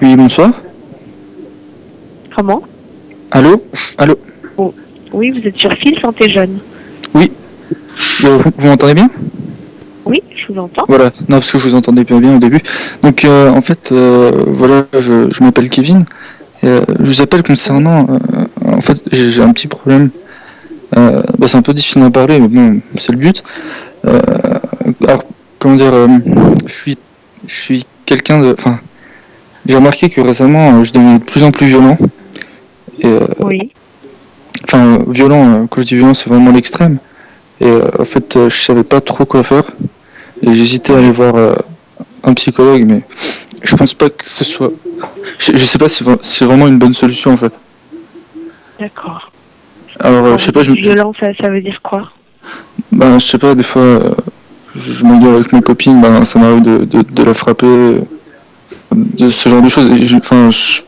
Oui, bonsoir. Comment? Allô? Allô? Oh. Oui, vous êtes sur Fil Santé Jeune. Oui. Vous m'entendez bien? Oui, je vous entends. Voilà. Non, parce que je vous entendais pas bien au début. Donc, en fait, voilà, je m'appelle Kevin. Je vous appelle Oui. concernant... en fait, j'ai un petit problème. C'est un peu difficile d'en parler, mais bon, c'est le but. Euh, alors, comment dire... je suis quelqu'un de... Enfin, j'ai remarqué que récemment, je devenais de plus en plus violent. Et, Oui. enfin, violent, quand je dis violent, c'est vraiment l'extrême. Et en fait, je savais pas trop quoi faire. Et j'hésitais à aller Oui. voir un psychologue, mais je pense pas que ce soit. Je sais pas si c'est vraiment une bonne solution en fait. D'accord. Alors, Quand je vous sais pas, dites violent, ça veut dire quoi? je sais pas, des fois, je m'engueule avec mes copines, ça m'arrive de la frapper, de ce genre de choses. Et je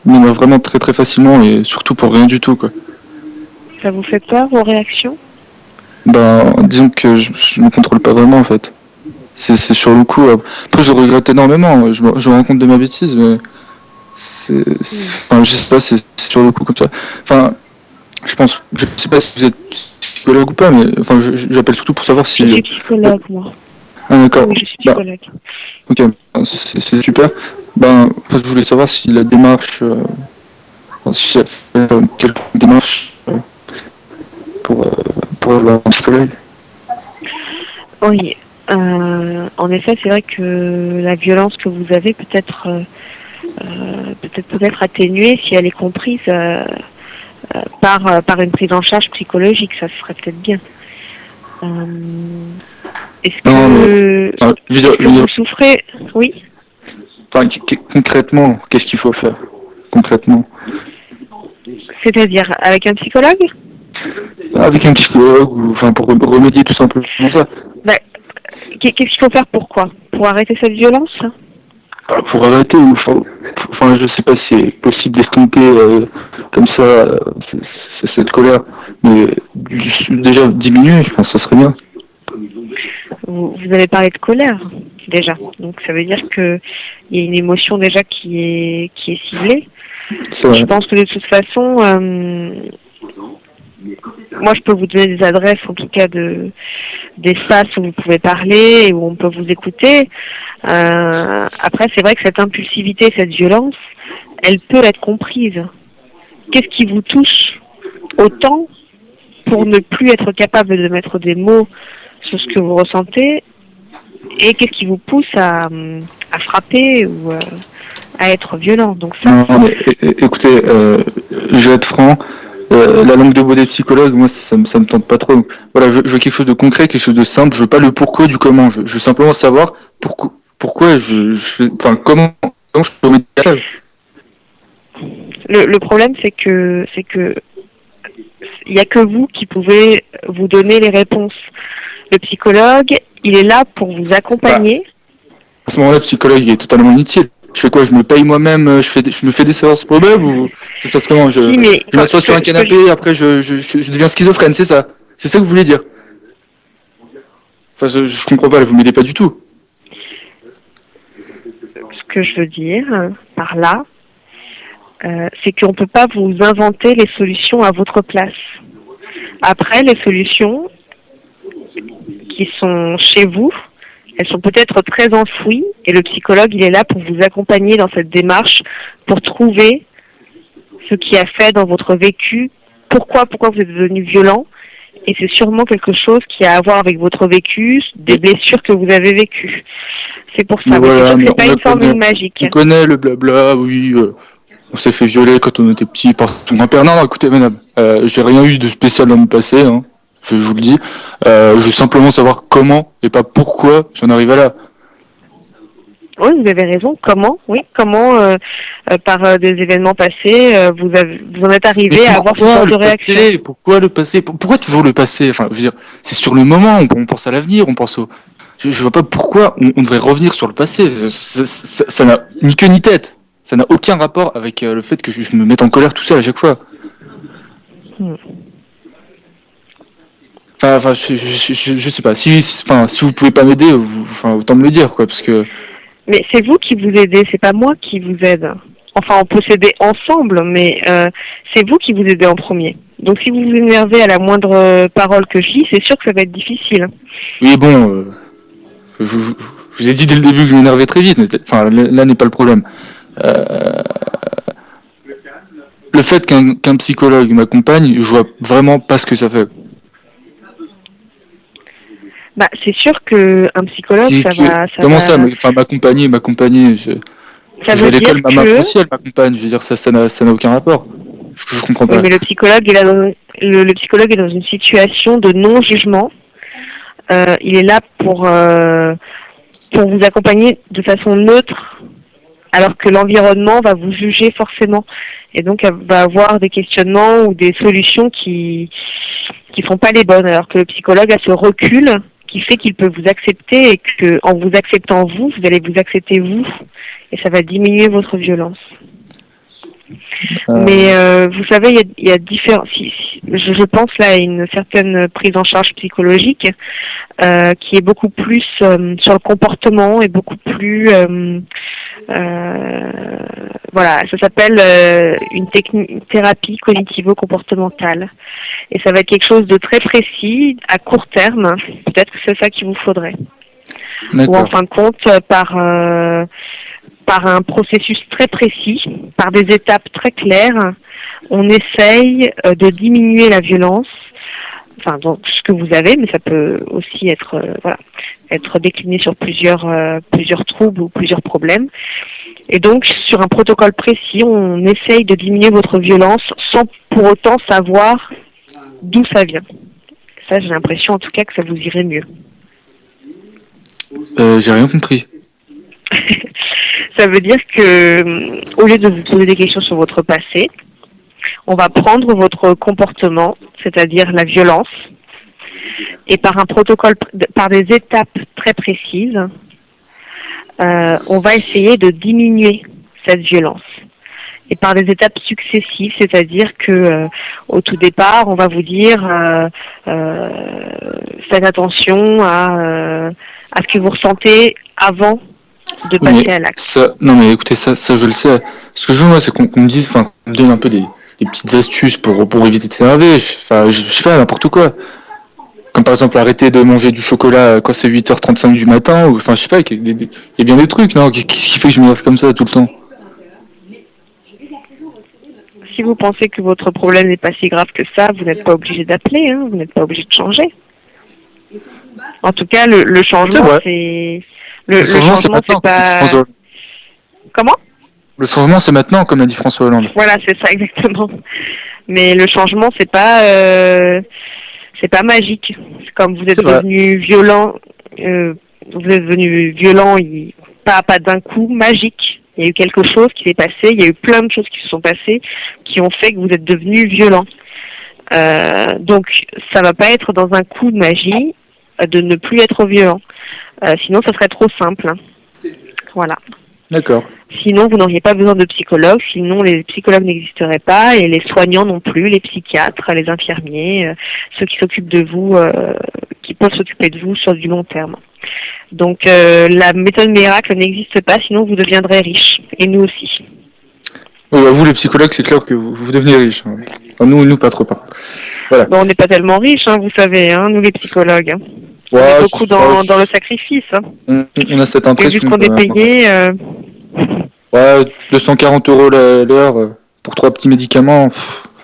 m'énerve vraiment très très facilement et surtout pour rien du tout quoi. Ça vous fait peur, vos réactions? Disons que je me contrôle pas vraiment en fait. C'est sur le coup. Après, je regrette énormément. Je me rends compte de ma bêtise, mais enfin, je sais pas, c'est sur le coup comme ça. Enfin, je sais pas si vous êtes psychologue ou pas, mais enfin, j'appelle surtout pour savoir Je si. suis psychologue, moi. Ah, Oui, d'accord. oui, je suis Bah, psychologue. ok, c'est super. Enfin, je voulais savoir si la démarche, enfin, si ça fait quelle démarche pour euh, pour avoir un psychologue. Oui. En effet, c'est vrai que la violence que vous avez peut-être atténuée si elle est comprise par une prise en charge psychologique. Ça serait peut-être bien. Euh, est-ce Non, mais que enfin, est-ce que vous souffrez? Oui. enfin, concrètement, qu'est-ce qu'il faut faire concrètement? C'est-à-dire avec un psychologue? Avec un psychologue, ou enfin pour remédier tout simplement ça. Ben, qu'est-ce qu'il faut faire pour quoi? Pour arrêter cette violence? Pour arrêter, ou enfin je sais pas si c'est possible d'estomper comme ça cette colère, mais déjà diminuer, enfin, ça serait bien. Vous avez parlé de colère déjà, donc ça veut dire que il y a une émotion déjà qui est ciblée. Je pense que de toute façon, moi je peux vous donner des adresses en tout cas d'espaces où vous pouvez parler et où on peut vous écouter. Après, c'est vrai que cette impulsivité, cette violence, elle peut être comprise. Qu'est-ce qui vous touche autant pour ne plus être capable de mettre des mots sur ce que vous ressentez, et qu'est-ce qui vous pousse à frapper ou à être violent? Donc ça. Non, mais écoutez, je vais être franc. La langue de bois des psychologues, moi, ça me tente pas trop. Donc, voilà, je veux quelque chose de concret, quelque chose de simple. Je veux pas le pourquoi du comment. Je veux simplement savoir pourquoi enfin, comment je peux remédier à ça. Le problème, c'est que il n'y a que vous qui pouvez vous donner les réponses. Le psychologue, il est là pour vous accompagner. À ce moment-là, le psychologue il est totalement inutile. Je fais quoi? Je me paye moi-même, je me fais des séances pour moi-même, ou ça se passe comment? Si, mais Je m'assois sur un canapé, après je deviens schizophrène, c'est ça? C'est ça que vous voulez dire? Enfin, je comprends pas, vous m'aidez pas du tout. Ce que je veux dire par là, c'est qu'on ne peut pas vous inventer les solutions à votre place. Après, les solutions qui sont chez vous, elles sont peut-être très enfouies, et le psychologue, il est là pour vous accompagner dans cette démarche, pour trouver ce qui a fait dans votre vécu, pourquoi vous êtes devenu violent, et c'est sûrement quelque chose qui a à voir avec votre vécu, des blessures que vous avez vécues. C'est pour ça, mais voilà, c'est sûr que c'est pas une formule magique. On connaît le blabla, oui, on s'est fait violer quand on était petit par son grand-père. Non, écoutez, madame, j'ai rien eu de spécial dans mon passé, hein, je vous le dis. Je veux simplement savoir comment et pas pourquoi j'en arrive à là. Oui, vous avez raison. Comment? Oui, comment par des événements passés, vous en êtes arrivé à avoir ce genre de réaction? Pourquoi le passé? Pourquoi toujours le passé? Enfin, je veux dire, c'est sur le moment, on pense à l'avenir, on pense au... Je vois pas pourquoi on devrait revenir sur le passé. Ça n'a ni queue ni tête. Ça n'a aucun rapport avec le fait que je me mette en colère tout seul à chaque fois. Enfin, je sais pas. Si vous pouvez pas m'aider, autant me le dire, quoi, parce que... Mais c'est vous qui vous aidez, c'est pas moi qui vous aide. Enfin, on peut s'aider ensemble, mais c'est vous qui vous aidez en premier. Donc si vous vous énervez à la moindre parole que je dis, c'est sûr que ça va être difficile. Oui, bon, je vous ai dit dès le début que je m'énervais très vite, mais enfin, là n'est pas le problème. Euh, le fait qu'un psychologue m'accompagne, je vois vraiment pas ce que ça fait. Bah, c'est sûr que un psychologue, Comment ça, enfin, m'accompagner, ça je vais veut à dire l'école, ma main que aussi, elle m'accompagne. Je veux dire, ça n'a aucun rapport. Je comprends oui, pas. mais le psychologue, le psychologue est dans une situation de non-jugement. Il est là pour vous accompagner de façon neutre, alors que l'environnement va vous juger forcément. Et donc, elle va avoir des questionnements ou des solutions qui font pas les bonnes, alors que le psychologue a ce recul qui fait qu'il peut vous accepter et que en vous acceptant vous allez vous accepter vous, et ça va diminuer votre violence. Mais vous savez, il y a différents. Je pense là à une certaine prise en charge psychologique qui est beaucoup plus sur le comportement et beaucoup plus. Voilà, ça s'appelle une thérapie cognitivo-comportementale. Et ça va être quelque chose de très précis, à court terme. Peut-être que c'est ça qu'il vous faudrait. Ou en fin de compte, par un processus très précis, par des étapes très claires, on essaye de diminuer la violence, enfin donc ce que vous avez, mais ça peut aussi être être décliné sur plusieurs troubles ou plusieurs problèmes. Et donc sur un protocole précis, on essaye de diminuer votre violence sans pour autant savoir d'où ça vient. Ça, j'ai l'impression en tout cas que ça vous irait mieux. J'ai rien compris. Ça veut dire que, au lieu de vous poser des questions sur votre passé, on va prendre votre comportement, c'est-à-dire la violence, et par un protocole, par des étapes très précises, on va essayer de diminuer cette violence. Et par des étapes successives, c'est-à-dire que au tout départ, on va vous dire faites attention à ce que vous ressentez avant de passer à l'acte. Non mais écoutez, ça je le sais. Ce que je veux moi, c'est qu'on me dise, enfin, qu'on me donne un peu des petites astuces pour éviter de s'énerver. Je sais pas, n'importe quoi. Comme par exemple arrêter de manger du chocolat quand c'est 8h35 du matin, ou enfin je sais pas, il y a bien des trucs, non? Qu'est-ce qui fait que je m'énerve comme ça tout le temps? Si vous pensez que votre problème n'est pas si grave que ça, vous n'êtes pas obligé d'appeler, hein, vous n'êtes pas obligé de changer. En tout cas, le changement, c'est... Le changement, c'est pas... Comment? Le changement, c'est maintenant, comme a dit François Hollande. Voilà, c'est ça, exactement. Mais le changement, c'est pas magique. Comme vous êtes devenu violent, pas d'un coup, magique. Il y a eu quelque chose qui s'est passé, il y a eu plein de choses qui se sont passées qui ont fait que vous êtes devenu violent. Donc, ça va pas être dans un coup de magie de ne plus être violent. Sinon, ça serait trop simple. Voilà. D'accord. Sinon, vous n'auriez pas besoin de psychologue, sinon les psychologues n'existeraient pas et les soignants non plus, les psychiatres, les infirmiers, ceux qui s'occupent de vous, qui peuvent s'occuper de vous sur du long terme. Donc la méthode miracle n'existe pas, sinon vous deviendrez riche, et nous aussi. Oui, bah vous les psychologues, c'est clair que vous devenez riches. Hein. Enfin, nous pas trop pas. Voilà. Bon, on n'est pas tellement riches, hein, vous savez, hein, nous les psychologues. On est beaucoup dans le sacrifice. Hein. On a cette impression. Et vu qu'on est payé... Ouais, 240 € l'heure pour 3 petits médicaments,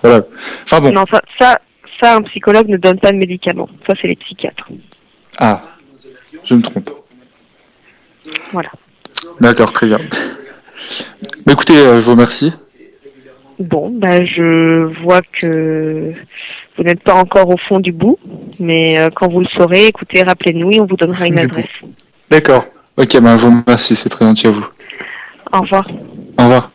voilà. Enfin bon. Non, ça, un psychologue ne donne pas de médicaments. Ça, c'est les psychiatres. Ah, je me trompe. Voilà. D'accord, très bien. Bah, écoutez, je vous remercie. Bon, je vois que vous n'êtes pas encore au fond du bout, mais quand vous le saurez, écoutez, rappelez-nous et on vous donnera une adresse. D'accord. Ok, je vous remercie, c'est très gentil à vous. Au revoir. Au revoir.